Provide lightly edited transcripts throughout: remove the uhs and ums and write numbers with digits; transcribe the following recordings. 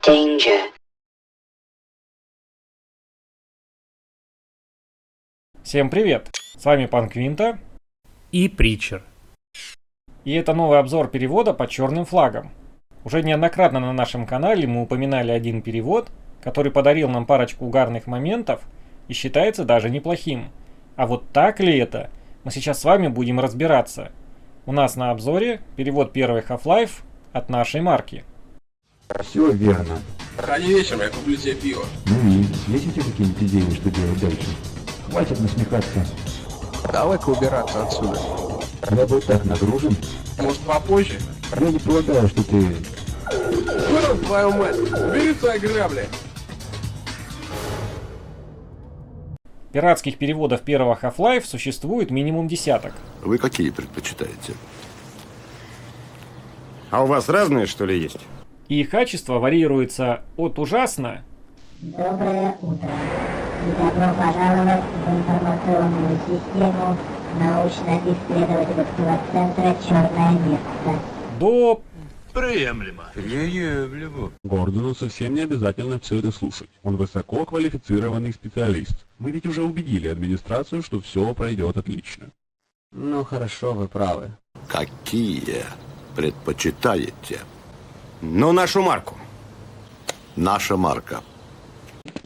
Danger. Всем привет! С вами Пан Квинта и Притчер. И это новый обзор перевода под черным флагом. Уже неоднократно на нашем канале мы упоминали один перевод, который подарил нам парочку угарных моментов и считается даже неплохим. А вот так ли это? Мы сейчас с вами будем разбираться. У нас на обзоре перевод первой Half-Life от нашей марки. Все верно. Ранний вечером я куплю тебе пиво. Ну и есть у тебя какие-нибудь идеи, что делать дальше? Хватит насмехаться. Давай-ка убираться отсюда. Я был так нагружен. Может, попозже? Я не полагаю, что ты... Выруб твою мать! Бери свои грабли! Пиратских переводов первого Half-Life существует минимум десяток. Вы какие предпочитаете? А у вас разные, что ли, есть? И их качество варьируется от ужасно. Доброе утро. И добро пожаловать в информационную систему научно-исследовательского центра «Черное место». До... Гордону совсем не обязательно все это слушать. Он высоко квалифицированный специалист. Мы ведь уже убедили администрацию, что все пройдет отлично. Ну хорошо, вы правы. Какие предпочитаете? Ну, нашу марку. Наша марка.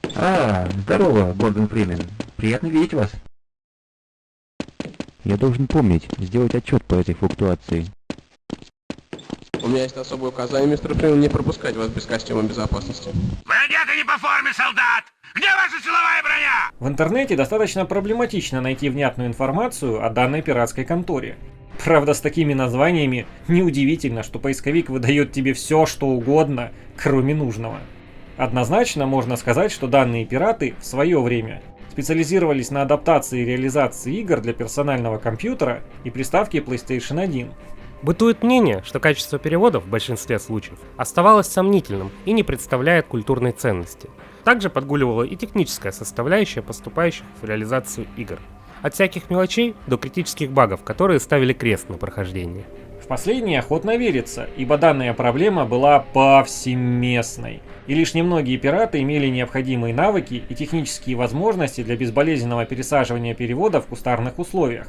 Здорово, Гордон Фримен. Приятно видеть вас. Я должен помнить, сделать отчет по этой флуктуации. У меня есть особое указание, мистер Фриман, не пропускать вас без костюма безопасности. Вы одеты не по форме, солдат! Где ваша силовая броня? В интернете достаточно проблематично найти внятную информацию о данной пиратской конторе. Правда, с такими названиями неудивительно, что поисковик выдает тебе все, что угодно, кроме нужного. Однозначно можно сказать, что данные пираты в свое время специализировались на адаптации и реализации игр для персонального компьютера и приставки PlayStation 1. Бытует мнение, что качество переводов в большинстве случаев оставалось сомнительным и не представляет культурной ценности. Также подгуливала и техническая составляющая поступающих в реализацию игр. От всяких мелочей до критических багов, которые ставили крест на прохождении. В последнее охотно верится, ибо данная проблема была повсеместной. И лишь немногие пираты имели необходимые навыки и технические возможности для безболезненного пересаживания перевода в кустарных условиях.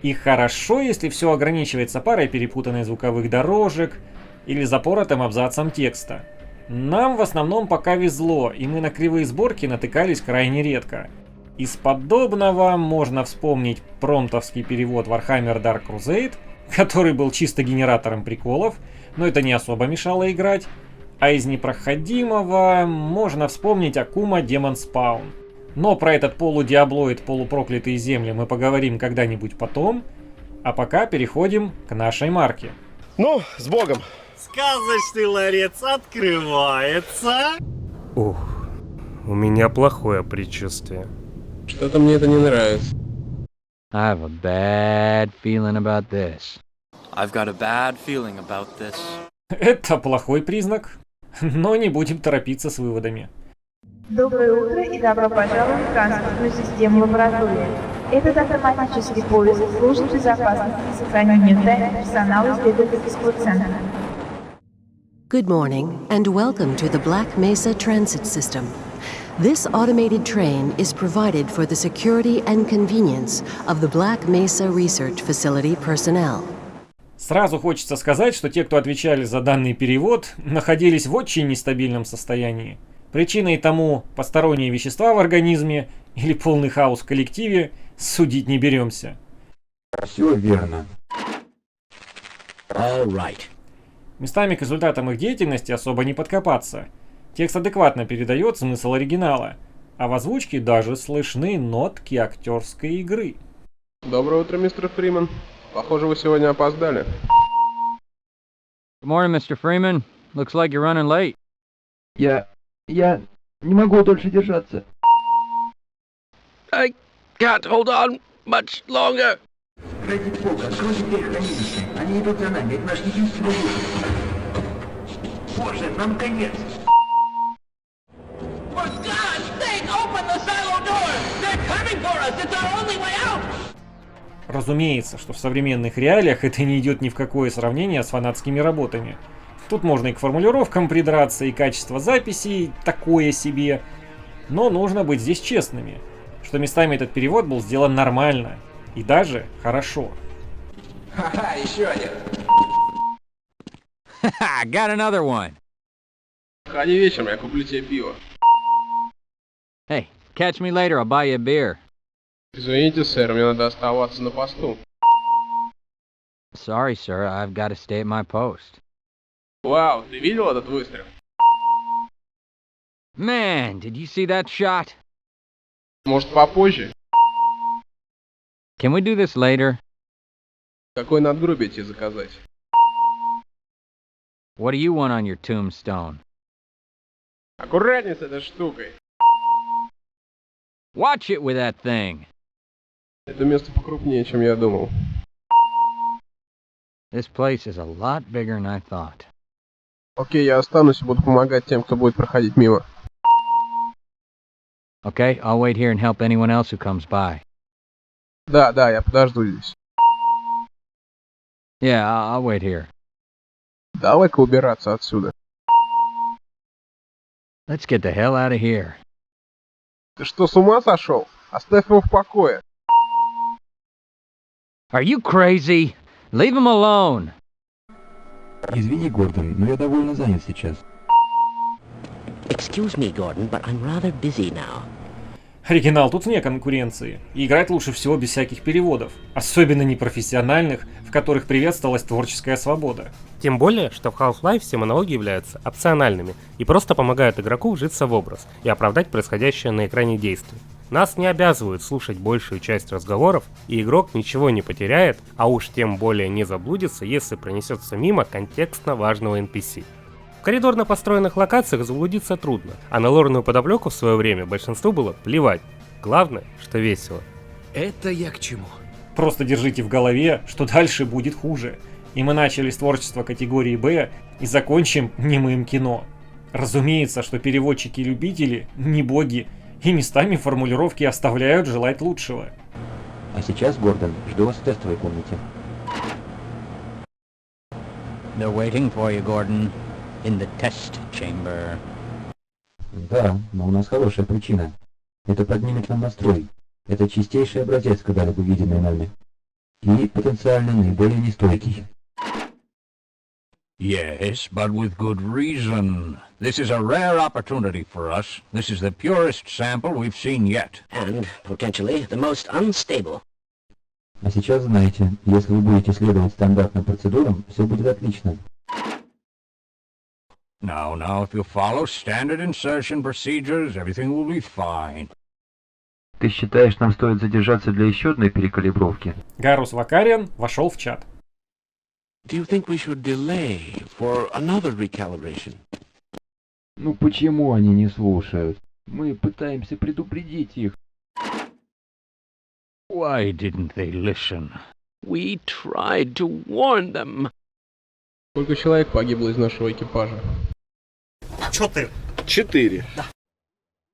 И хорошо, если все ограничивается парой перепутанных звуковых дорожек или запоротым абзацем текста. Нам в основном пока везло, и мы на кривые сборки натыкались крайне редко. Из подобного можно вспомнить промптовский перевод Warhammer Dark Crusade, который был чисто генератором приколов, но это не особо мешало играть. А из непроходимого можно вспомнить Акума Demon Spawn. Но про этот полудиаблоид, полупроклятые земли мы поговорим когда-нибудь потом. А пока переходим к нашей марке. Ну, с Богом! Сказочный ларец открывается. Ух, у меня плохое предчувствие. Что-то мне это не нравится. I have a bad feeling about this. I've got a bad feeling about this. Это плохой признак, но не будем торопиться с выводами. Доброе утро и добро пожаловать в транспортную систему лаборатории. Этот автоматический поиск служит безопасности и сохранению тайн персонала исследовательского центра. Good morning and welcome to the Black Mesa Transit System. This automated train is provided for the security and convenience of the Black Mesa Research Facility personnel. Сразу хочется сказать, что те, кто отвечали за данный перевод, находились в очень нестабильном состоянии. Причиной тому посторонние вещества в организме или полный хаос в коллективе судить не беремся. Все верно. Местами к результатам их деятельности особо не подкопаться. Текст адекватно передает смысл оригинала, а в озвучке даже слышны нотки актерской игры. Доброе утро, мистер Фриман. Похоже, вы сегодня опоздали. Good morning, Mr. Freeman. Looks like you're running late. Я не могу дольше держаться. I can't hold on much longer. Ради бога, откройте дверь хранилища. Они идут за нами, это наш единственный выход. Боже, нам конец. For God's sake, open the silo door! They're coming for us! It's our only way out! Разумеется, что в современных реалиях это не идет ни в какое сравнение с фанатскими работами. Тут можно и к формулировкам придраться, и качество записей такое себе. Но нужно быть здесь честными, что местами этот перевод был сделан нормально и даже хорошо. Ха-ха, еще один. Haha, got another one. Ходи вечером, я куплю тебе пиво. Hey, catch me later, I'll buy you a beer. Извините, сэр, мне надо оставаться на посту. Sorry, sir, I've got to stay at my post. Вау, ты видел этот выстрел? Man, did you see that shot? Может, попозже? Can we do this later? Какой надгробие тебе заказать? What do you want on your tombstone? Аккуратнее с этой штукой. Watch it with that thing. Это место покрупнее, чем я думал. This place is a lot bigger than I thought. Окей, я останусь и буду помогать тем, кто будет проходить мимо. Okay, I'll wait here and help anyone else who comes by. Да, я подожду здесь. Yeah, I'll wait here. Давай-ка убираться отсюда. Let's get the hell out of here. Ты что, с ума сошел? Оставь его в покое. Are you crazy? Leave him alone. Извини, Гордон, но я довольно занят сейчас. Excuse me, Gordon, but I'm rather busy now. Оригинал тут вне конкуренции, и играть лучше всего без всяких переводов, особенно непрофессиональных, в которых приветствовалась творческая свобода. Тем более, что в Half-Life все монологи являются опциональными и просто помогают игроку вжиться в образ и оправдать происходящее на экране действие. Нас не обязывают слушать большую часть разговоров, и игрок ничего не потеряет, а уж тем более не заблудится, если пронесется мимо контекстно важного NPC. В коридорно построенных локациях заблудиться трудно, а на лорную подоплеку в свое время большинству было плевать. Главное, что весело. Это я к чему? Просто держите в голове, что дальше будет хуже. И мы начали с творчества категории Б и закончим немым кино. Разумеется, что переводчики-любители не боги, и местами формулировки оставляют желать лучшего. А сейчас, Гордон, жду вас в тестовой комнате. They're waiting for you, Gordon. In the test chamber. Да, но у нас хорошая причина. Это поднимет нам настрой. Это чистейший образец, когда-либо виденный нами. И потенциально наиболее нестойкий. Yes, but with good reason. This is a rare opportunity for us. This is the purest sample we've seen yet. And, potentially, the most unstable. А сейчас знаете, если вы будете следовать стандартным процедурам, все будет отлично. Now, if you follow standard insertion procedures, everything will be fine. Ты считаешь, нам стоит задержаться для еще одной перекалибровки? Гарус Вакариан вошел в чат. Do you think we should delay for another recalibration? Ну почему они не слушают? Мы пытаемся предупредить их. Why didn't they listen? We tried to warn them. Сколько человек погибло из нашего экипажа? 4.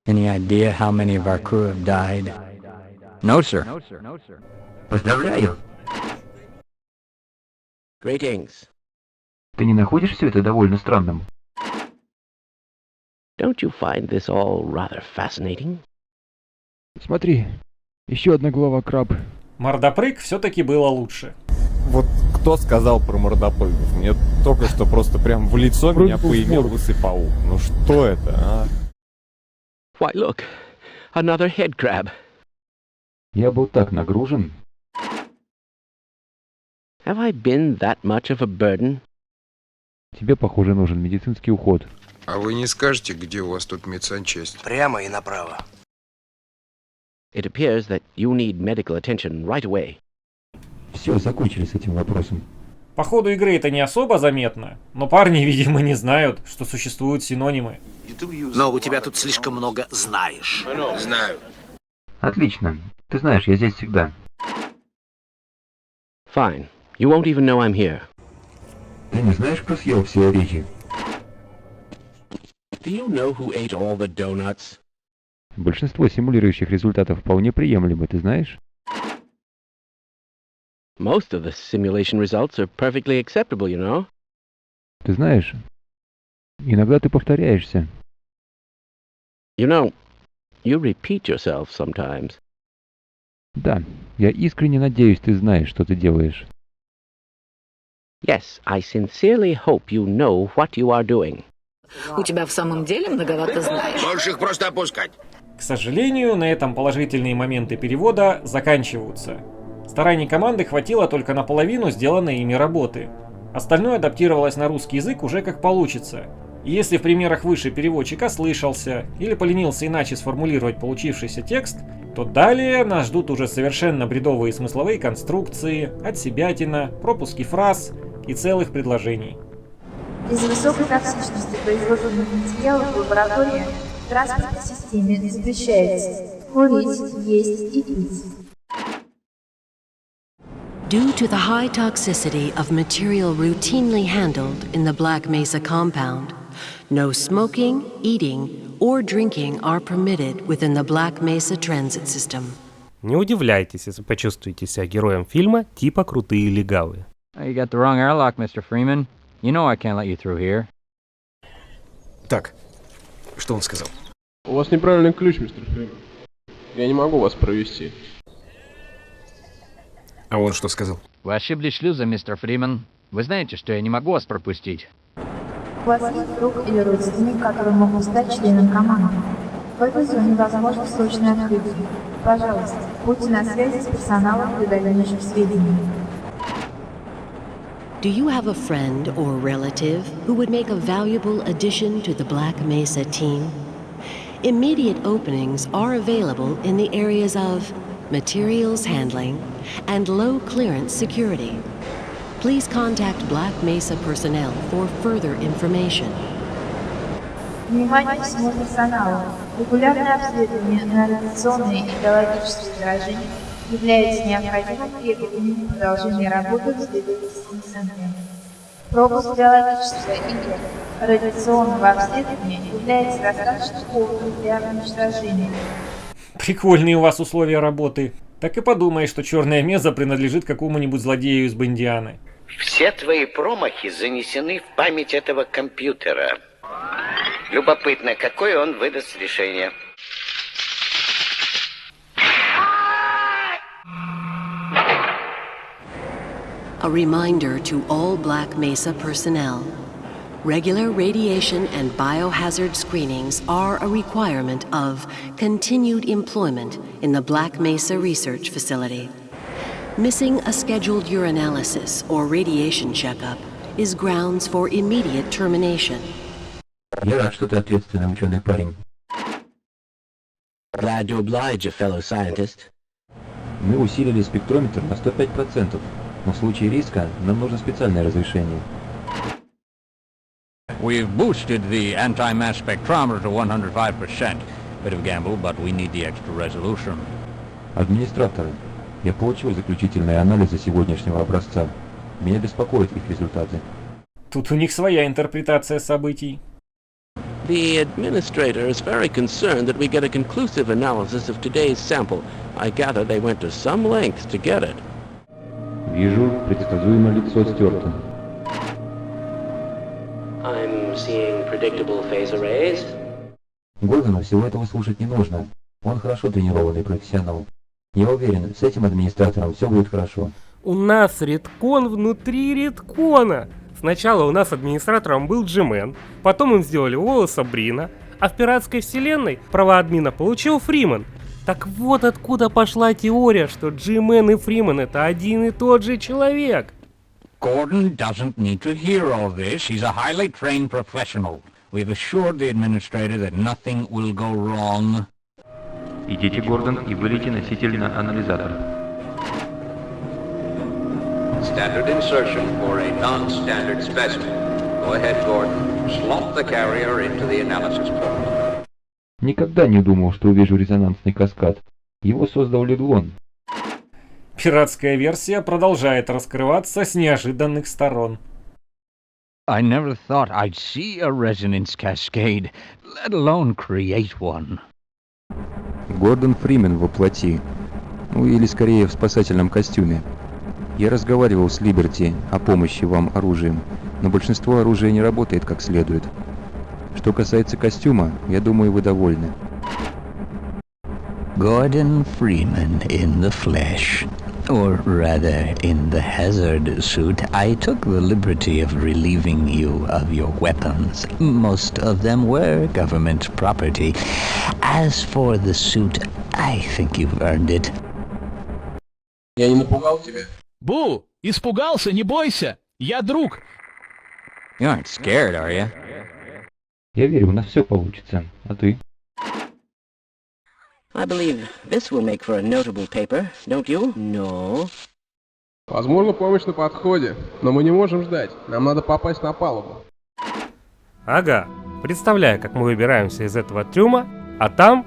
Any idea how many of our crew have died? No, sir. Поздравляю! Greetings. Ты не находишь все это довольно странным? Don't you find this all rather fascinating? Смотри, еще одна глава краб. Мордопрыг все-таки было лучше. Вот кто сказал про мордопрыгов? Мне только что просто прям в лицо меня поимел лысый паук. Ну что это, а? Why, look, another head crab. Я был так нагружен. Have I been that much of a burden? Тебе, похоже, нужен медицинский уход. А вы не скажете, где у вас тут медсанчасть? Прямо и направо. It appears that you need medical attention right away. Все, закончили с этим вопросом. По ходу игры это не особо заметно, но парни, видимо, не знают, что существуют синонимы. Но у тебя тут слишком много знаешь. Знаю. Отлично. Ты знаешь, я здесь всегда. Fine. You won't even know I'm here. Ты не знаешь, кто съел все орехи? Do you know who ate all the donuts? Большинство симулирующих результатов вполне приемлемы, ты знаешь? Most of the simulation results are perfectly acceptable, you know. Ты знаешь, иногда ты повторяешься. You know, you repeat yourself sometimes. Да, я искренне надеюсь, ты знаешь, что ты делаешь. Yes, I sincerely hope you know what you are doing. У тебя в самом деле многовато знаешь. Можешь их просто опускать. К сожалению, на этом положительные моменты перевода заканчиваются. Стараний команды хватило только на половину сделанной ими работы. Остальное адаптировалось на русский язык уже как получится. И если в примерах выше переводчик ослышался или поленился иначе сформулировать получившийся текст, то далее нас ждут уже совершенно бредовые смысловые конструкции, отсебятина, пропуски фраз и целых предложений. Из-за высокой токсичности производственных материалов в лаборатории в транспортной системе запрещается курить, есть и пить. Due to the high toxicity of material routinely handled in the Black Mesa compound, no smoking, eating, or drinking are permitted within the Black Mesa transit system. Не удивляйтесь, если почувствуете себя героем фильма типа «Крутые легавые». You got the wrong airlock, Mr. Freeman. You know I can't let you through here. Так, что он сказал? У вас неправильный ключ, мистер Фриман. Я не могу вас провести. А он что сказал? Вы ошиблись шлюзом, мистер Фриман. Вы знаете, что я не могу вас пропустить. У вас есть друг или родственник, который мог бы стать членом команды. В этой зоне возможно срочное открытие. Пожалуйста, будьте на связи с персоналом для дальнейших сведений. Do you have a friend or relative who would make a valuable addition to the Black Mesa team? Immediate openings are available in the areas of materials handling and low clearance security. Please contact Black Mesa personnel for further information. Внимание всему персоналу. Регулярное обследование на радиационные и биологические заражения является необходимым требованием продолжения работы в исследовательском центре. Пропуск биологического или радиационного обследования является достаточно поводом для уничтожения. Прикольные у вас условия работы. Так и подумай, что черная меза принадлежит какому-нибудь злодею из Бондианы. Все твои промахи занесены в память этого компьютера. Любопытно, какое он выдаст решение. A reminder to all Black Mesa personnel. Regular radiation and biohazard screenings are a requirement of continued employment in the Black Mesa Research Facility. Missing a scheduled urinalysis or radiation checkup is grounds for immediate termination. Я рад, что ты ответственный ученый парень. Glad to oblige a fellow scientist. Мы усилили спектрометр на 105%, но в случае риска нам нужно специальное разрешение. We've boosted the anti-mass spectrometer to 105%. Bit of a gamble, but we need the extra resolution. Администраторы, я получил заключительные анализы сегодняшнего образца. Меня беспокоят их результаты. Тут у них своя интерпретация событий. The administrator is very concerned that we get a conclusive analysis of today's sample. I gather they went to some lengths to get it. Вижу, предсказуемо лицо стерто. I'm seeing predictable phase arrays. Гордону всего этого слушать не нужно. Он хорошо тренированный профессионал. Я уверен, с этим администратором все будет хорошо. У нас редкон внутри редкона. Сначала у нас администратором был Джимен, потом им сделали Уоллеса Брина, а в пиратской вселенной права админа получил Фриман. Так вот откуда пошла теория, что Джимен и Фриман это один и тот же человек. Gordon doesn't need to hear all this. He's a highly trained professional. We've assured the administrator that nothing will go wrong. Идите, Гордон, и вылейте носитель на анализатор. Standard insertion for a non-standard specimen. Go ahead, Gordon. Slot the carrier into the analysis port. Никогда не думал, что увижу резонансный каскад. Его создал Леглон. Пиратская версия продолжает раскрываться с неожиданных сторон. I never thought I'd see a resonance cascade, let alone create one. Гордон Фримен воплоти. Ну или скорее в спасательном костюме. Я разговаривал с Либерти о помощи вам оружием. но большинство оружия не работает как следует. Что касается костюма, я думаю, вы довольны. Gordon Freeman in the flesh. Or rather, in the hazard suit, I took the liberty of relieving you of your weapons. Most of them were government property. As for the suit, I think you've earned it. Я не напугал тебя? Бу, испугался, не бойся. Я друг. You aren't scared, are you? Я верю, у нас все получится. А ты? I believe this will make for a notable paper, don't you? No. Возможно, помощь на подходе, но мы не можем ждать. Нам надо попасть на палубу. Ага, представляю, как мы выбираемся из этого трюма, а там...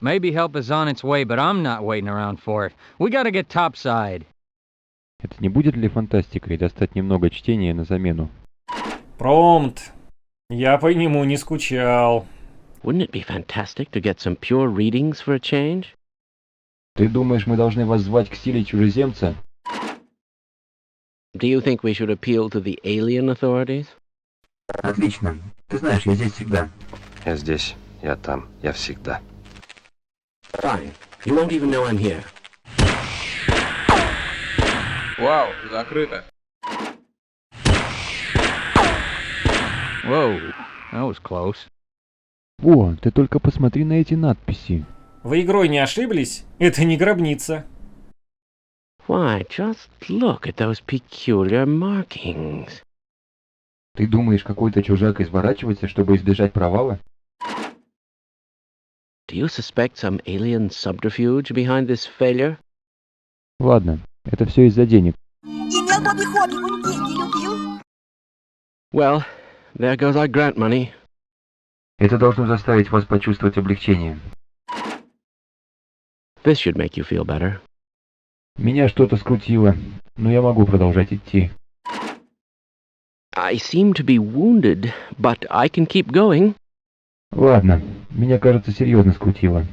Maybe help is on its way, but I'm not waiting around for it. We gotta get topside. Это не будет ли фантастикой достать немного чтения на замену? Промпт. Я по нему не скучал. Wouldn't it be fantastic to get some pure readings for a change? Ты думаешь, мы должны воззвать к силе чужеземца? Do you think we should appeal to the alien authorities? Отлично. Ты знаешь, я здесь всегда. Я здесь, я там, я всегда. Fine. You won't even know I'm here. Вау, закрыто. Whoa, that was close. О, ты только посмотри на эти надписи. Вы игрой не ошиблись? Это не гробница. Why, just look at those peculiar markings. Ты думаешь, какой-то чужак изворачивается, чтобы избежать провала? Do you suspect some alien subterfuge behind this failure? Ладно, это все из-за денег. Имел Бобби хобби, он деньги любил. Well, there goes our grant money. Это должно заставить вас почувствовать облегчение. This should make you feel better. Меня что-то скрутило, но я могу продолжать идти. I seem to be wounded, but I can keep going. Ладно, меня, кажется, серьезно скрутило.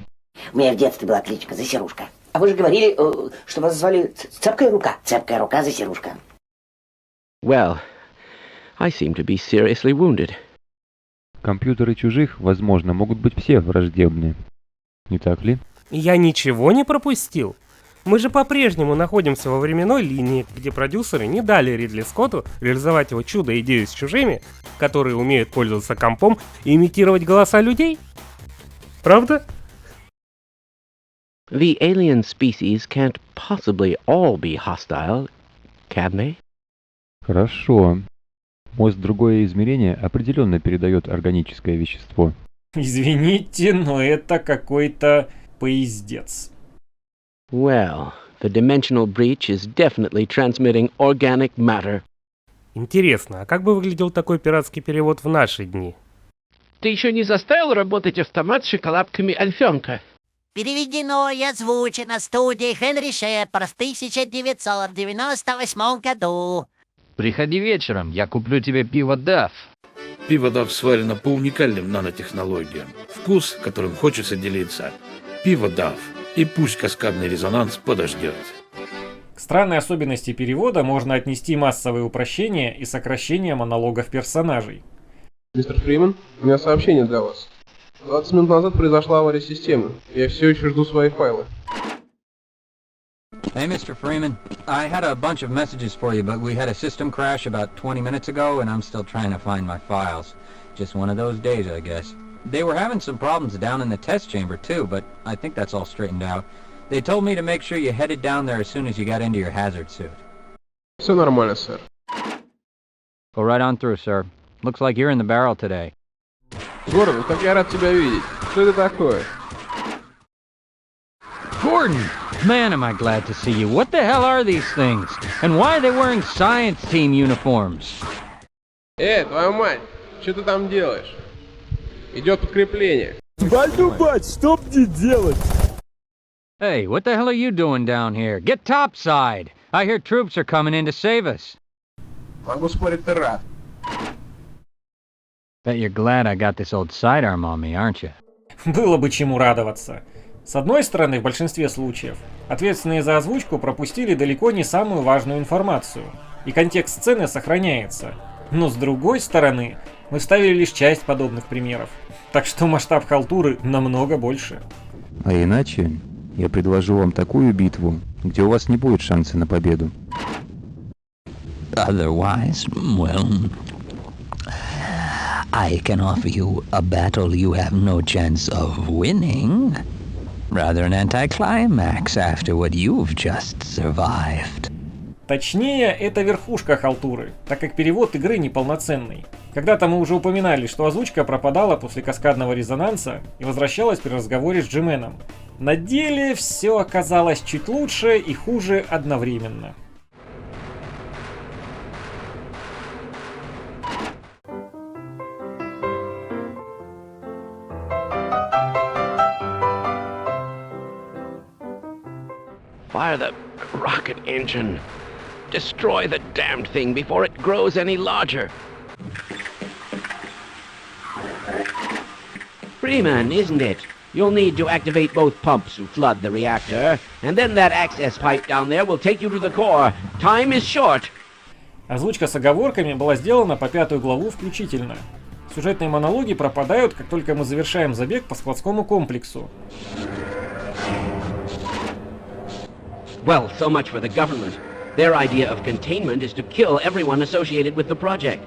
У меня в детстве была кличка Засерушка. А вы же говорили, что вас звали Цепкая рука. Цепкая рука, Засерушка. Well, I seem to be seriously wounded. Компьютеры чужих, возможно, могут быть все враждебны. Не так ли? Я ничего не пропустил. Мы же по-прежнему находимся во временной линии, где продюсеры не дали Ридли Скотту реализовать его чудо-идею с чужими, которые умеют пользоваться компом и имитировать голоса людей. Правда? The alien species can't possibly all be hostile, can they? Хорошо. Мозг другое измерение определенно передает органическое вещество. Извините, но это какой-то поездец. Well, the dimensional breach is definitely transmitting organic matter. Интересно, а как бы выглядел такой пиратский перевод в наши дни? Ты еще не заставил работать автомат с шоколадками Альфенка? Переведено и озвучено студией Хенри Шепард в 1998 году. Приходи вечером, я куплю тебе пиво Даф. Пиво Даф сварено по уникальным нанотехнологиям. Вкус, которым хочется делиться. Пиво Даф. И пусть каскадный резонанс подождет. К странной особенности перевода можно отнести массовые упрощения и сокращение монологов персонажей. Мистер Фриман, у меня сообщение для вас. 20 минут назад произошла авария системы. Я все еще жду свои файлы. Hey, Mr. Freeman. I had a bunch of messages for you, but we had a system crash about 20 minutes ago, and I'm still trying to find my files. Just one of those days, I guess. They were having some problems down in the test chamber, too, but I think that's all straightened out. They told me to make sure you headed down there as soon as you got into your hazard suit. Все нормально, сэр. Go right on through, sir. Looks like you're in the barrel today. Гордон, как я рад тебя видеть. Что это такое? Gordon! Man, am I glad to see you. What the hell are these things? And why are they wearing science team uniforms? Твою мать! Что ты там делаешь? Идет подкрепление. Бать, что мне делать? Hey, what the hell are you doing down here? Get topside! I hear troops are coming in to save us. Могу спорить, ты рад. Bet you're glad I got this old sidearm on me, aren't you? Было бы чему радоваться. С одной стороны, в большинстве случаев, ответственные за озвучку пропустили далеко не самую важную информацию, и контекст сцены сохраняется. Но с другой стороны, мы вставили лишь часть подобных примеров, так что масштаб халтуры намного больше. А иначе, я предложу вам такую битву, где у вас не будет шанса на победу. Otherwise, well, I can offer you a battle you have no chance of winning. Rather an anticlimax after what you've just survived. Точнее, это верхушка халтуры, так как перевод игры неполноценный. Когда-то мы уже упоминали, что озвучка пропадала после каскадного резонанса и возвращалась при разговоре с Джименом. На деле все оказалось чуть лучше и хуже одновременно. Fire the rocket engine. Destroy the damned thing before it grows any larger. Freeman, isn't it? You'll need to activate both pumps to flood the reactor, and then that access pipe down there will take you to the core. Time is short. Озвучка с оговорками была сделана по 5-ю главу включительно. Сюжетные монологи пропадают, как только мы завершаем забег по складскому комплексу. Well, so much for the government. Their idea of containment is to kill everyone associated with the project.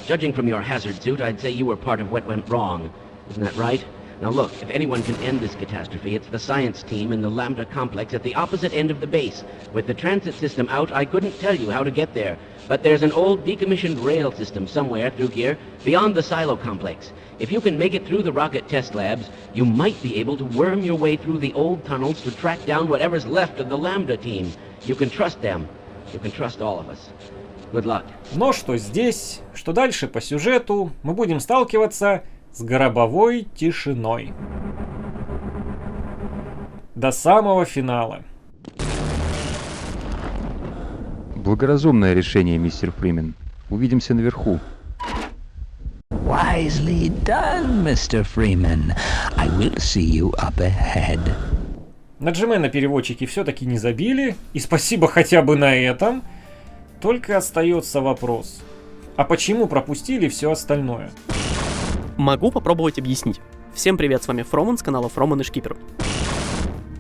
Judging from your hazard suit, I'd say you were part of what went wrong. Isn't that right? Now look, if anyone can end this catastrophe, it's the science team in the Lambda complex at the opposite end of the base. With the transit system out, I couldn't tell you how to get there. But there's an old decommissioned rail system somewhere through here, beyond the silo complex. If you can make it through the rocket test labs, you might be able to worm your way through the old tunnels to track down whatever's left of the Lambda team. You can trust them. You can trust all of us. Good luck. Но что здесь, что дальше по сюжету, мы будем сталкиваться с гробовой тишиной. До самого финала. Благоразумное решение, мистер Фримен. Увидимся наверху. Wisely done, Mr. Freeman. I will see you up ahead. На Джимена переводчики все-таки не забили, и спасибо хотя бы на этом. Только остается вопрос, а почему пропустили все остальное? Могу попробовать объяснить. Всем привет, с вами Фроман с канала Фроман и Шкипер.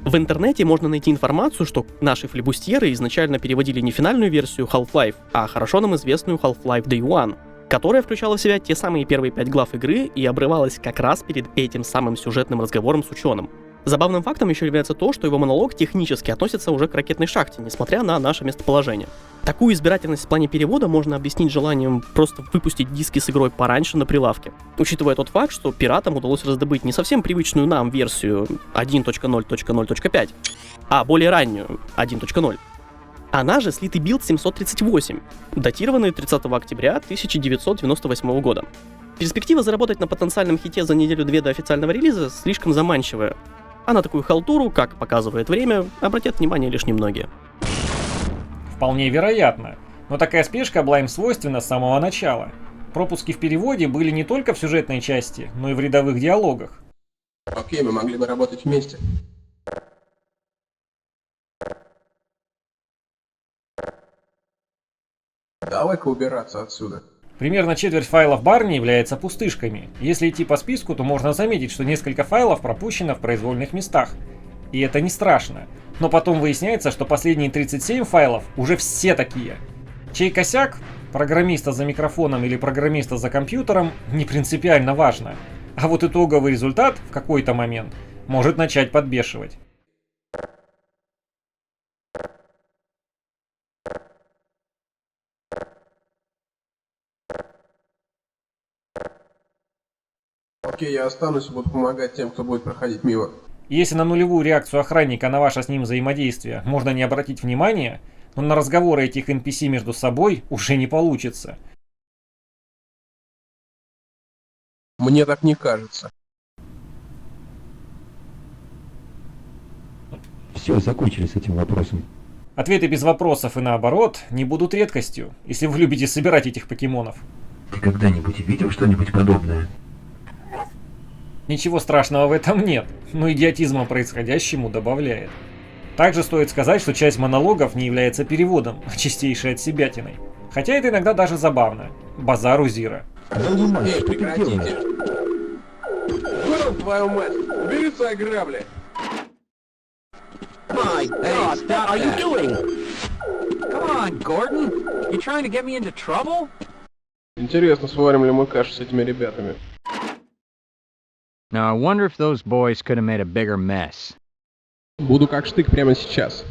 В интернете можно найти информацию, что наши флибустьеры изначально переводили не финальную версию Half-Life, а хорошо нам известную Half-Life Day One, которая включала в себя те самые первые 5 глав игры и обрывалась как раз перед этим самым сюжетным разговором с ученым. Забавным фактом еще является то, что его монолог технически относится уже к ракетной шахте, несмотря на наше местоположение. Такую избирательность в плане перевода можно объяснить желанием просто выпустить диски с игрой пораньше на прилавке. Учитывая тот факт, что пиратам удалось раздобыть не совсем привычную нам версию 1.0.0.5, а более раннюю 1.0. Она же слитый билд 738, датированный 30 октября 1998 года. Перспектива заработать на потенциальном хите за неделю-две до официального релиза слишком заманчивая. А на такую халтуру, как показывает время, обратят внимание лишь немногие. Вполне вероятно, но такая спешка была им свойственна с самого начала. Пропуски в переводе были не только в сюжетной части, но и в рядовых диалогах. Окей, мы могли бы работать вместе. Давай-ка убираться отсюда. Примерно четверть файлов Барни является пустышками. Если идти по списку, то можно заметить, что несколько файлов пропущено в произвольных местах. И это не страшно. Но потом выясняется, что последние 37 файлов уже все такие. Чей косяк? Программиста за микрофоном или программиста за компьютером не принципиально важно. А вот итоговый результат в какой-то момент может начать подбешивать. Окей, я останусь и буду помогать тем, кто будет проходить мимо. Если на нулевую реакцию охранника на ваше с ним взаимодействие можно не обратить внимания, но на разговоры этих NPC между собой уже не получится. Мне так не кажется. Все, закончили с этим вопросом. Ответы без вопросов и наоборот не будут редкостью, если вы любите собирать этих покемонов. Ты когда-нибудь видел что-нибудь подобное? Ничего страшного в этом нет, но идиотизма происходящему добавляет. Также стоит сказать, что часть монологов не является переводом, а чистейшей отсебятиной. Хотя это иногда даже забавно. Базар у Зира. Эй, прекратите! Выруб твою мать! Убери свои грабли! My God, what are you doing? Come on, Gordon. You trying to get me into trouble? Интересно, сварим ли мы кашу с этими ребятами. Now, I wonder if those boys could have made a bigger mess. Буду как штык прямо сейчас.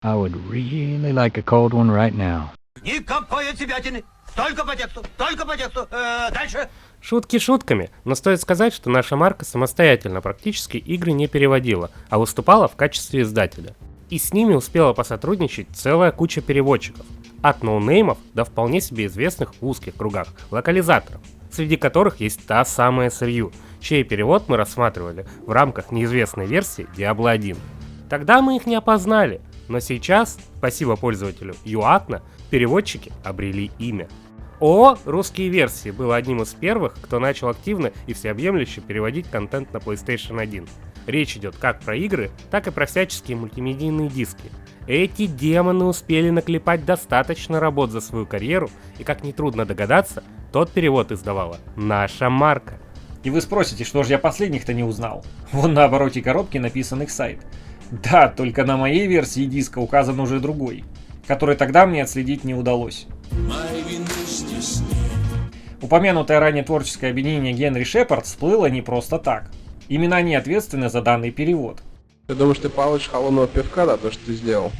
I would really like a cold one right now. Никакой отсебятины! Только по тексту! Только по тексту! Дальше! Шутки шутками, но стоит сказать, что наша марка самостоятельно практически игры не переводила, а выступала в качестве издателя. И с ними успела посотрудничать целая куча переводчиков. От ноунеймов до вполне себе известных в узких кругах локализаторов, среди которых есть та самая Сырью, чей перевод мы рассматривали в рамках неизвестной версии Diablo 1. Тогда мы их не опознали, но сейчас, спасибо пользователю Юатна, переводчики обрели имя. ООО «Русские версии» было одним из первых, кто начал активно и всеобъемлюще переводить контент на PlayStation 1. Речь идет как про игры, так и про всяческие мультимедийные диски. Эти демоны успели наклепать достаточно работ за свою карьеру, и, как нетрудно догадаться, тот перевод издавала наша марка. И вы спросите, что же я последних-то не узнал? Вон на обороте коробки написан их сайт. Да, только на моей версии диска указан уже другой, который тогда мне отследить не удалось. Упомянутое ранее творческое объединение Генри Шепард всплыло не просто так. Именно они ответственны за данный перевод. Ты думаешь, ты получишь холодного пивка, да, то, что ты сделал?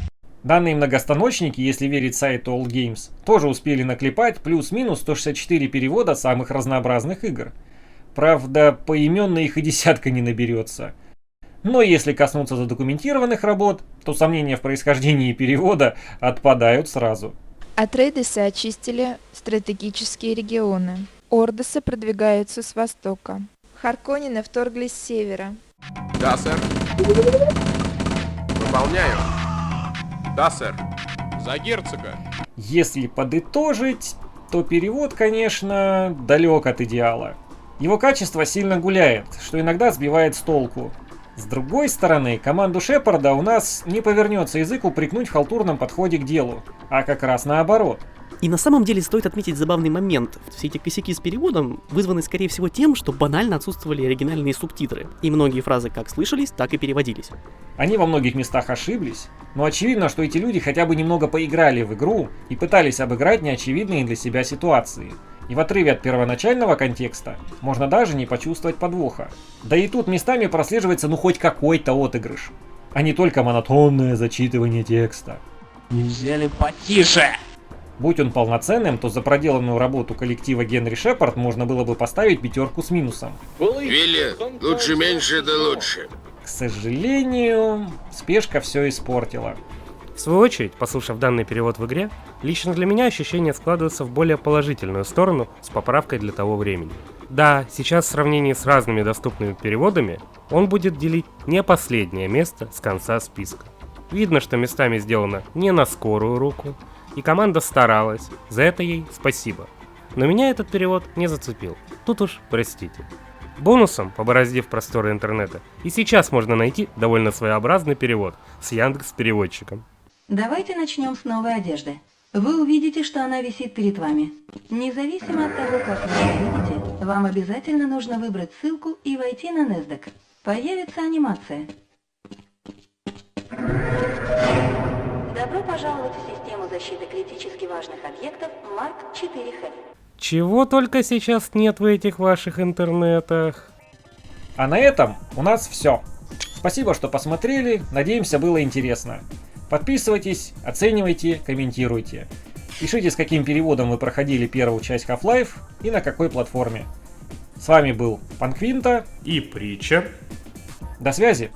Данные многостаночники, если верить сайту All Games, тоже успели наклепать плюс-минус 164 перевода самых разнообразных игр. Правда, поименно их и десятка не наберется. Но если коснуться задокументированных работ, то сомнения в происхождении перевода отпадают сразу. Атрейдесы очистили стратегические регионы. Ордосы продвигаются с востока. Харконнены вторглись с севера. Да, сэр. Выполняю. Да, сэр. За герцога. Если подытожить, то перевод, конечно, далек от идеала. Его качество сильно гуляет, что иногда сбивает с толку. С другой стороны, команду Шепарда у нас не повернется язык упрекнуть в халтурном подходе к делу, а как раз наоборот. И на самом деле стоит отметить забавный момент. Все эти косяки с переводом вызваны, скорее всего, тем, что банально отсутствовали оригинальные субтитры, и многие фразы как слышались, так и переводились. Они во многих местах ошиблись, но очевидно, что эти люди хотя бы немного поиграли в игру и пытались обыграть неочевидные для себя ситуации. И в отрыве от первоначального контекста можно даже не почувствовать подвоха. Да и тут местами прослеживается хоть какой-то отыгрыш, а не только монотонное зачитывание текста. Нельзя ли потише? Будь он полноценным, то за проделанную работу коллектива Генри Шепард можно было бы поставить 5 с минусом. Вилли, лучше меньше, да лучше. К сожалению, спешка все испортила. В свою очередь, послушав данный перевод в игре, лично для меня ощущения складываются в более положительную сторону с поправкой для того времени. Да, сейчас в сравнении с разными доступными переводами, он будет делить не последнее место с конца списка. Видно, что местами сделано не на скорую руку, и команда старалась, за это ей спасибо. Но меня этот перевод не зацепил, тут уж простите. Бонусом, побороздив просторы интернета, и сейчас можно найти довольно своеобразный перевод с Яндекс.Переводчиком. Давайте начнем с новой одежды. Вы увидите, что она висит перед вами. Независимо от того, как вы ее видите, вам обязательно нужно выбрать ссылку и войти на NASDAQ. Появится анимация. Добро пожаловать в систему защиты критически важных объектов Марк 4Х. Чего только сейчас нет в этих ваших интернетах. А на этом у нас все. Спасибо, что посмотрели, надеемся, было интересно. Подписывайтесь, оценивайте, комментируйте. Пишите, с каким переводом вы проходили первую часть Half-Life и на какой платформе. С вами был Панквинта и Притча. До связи!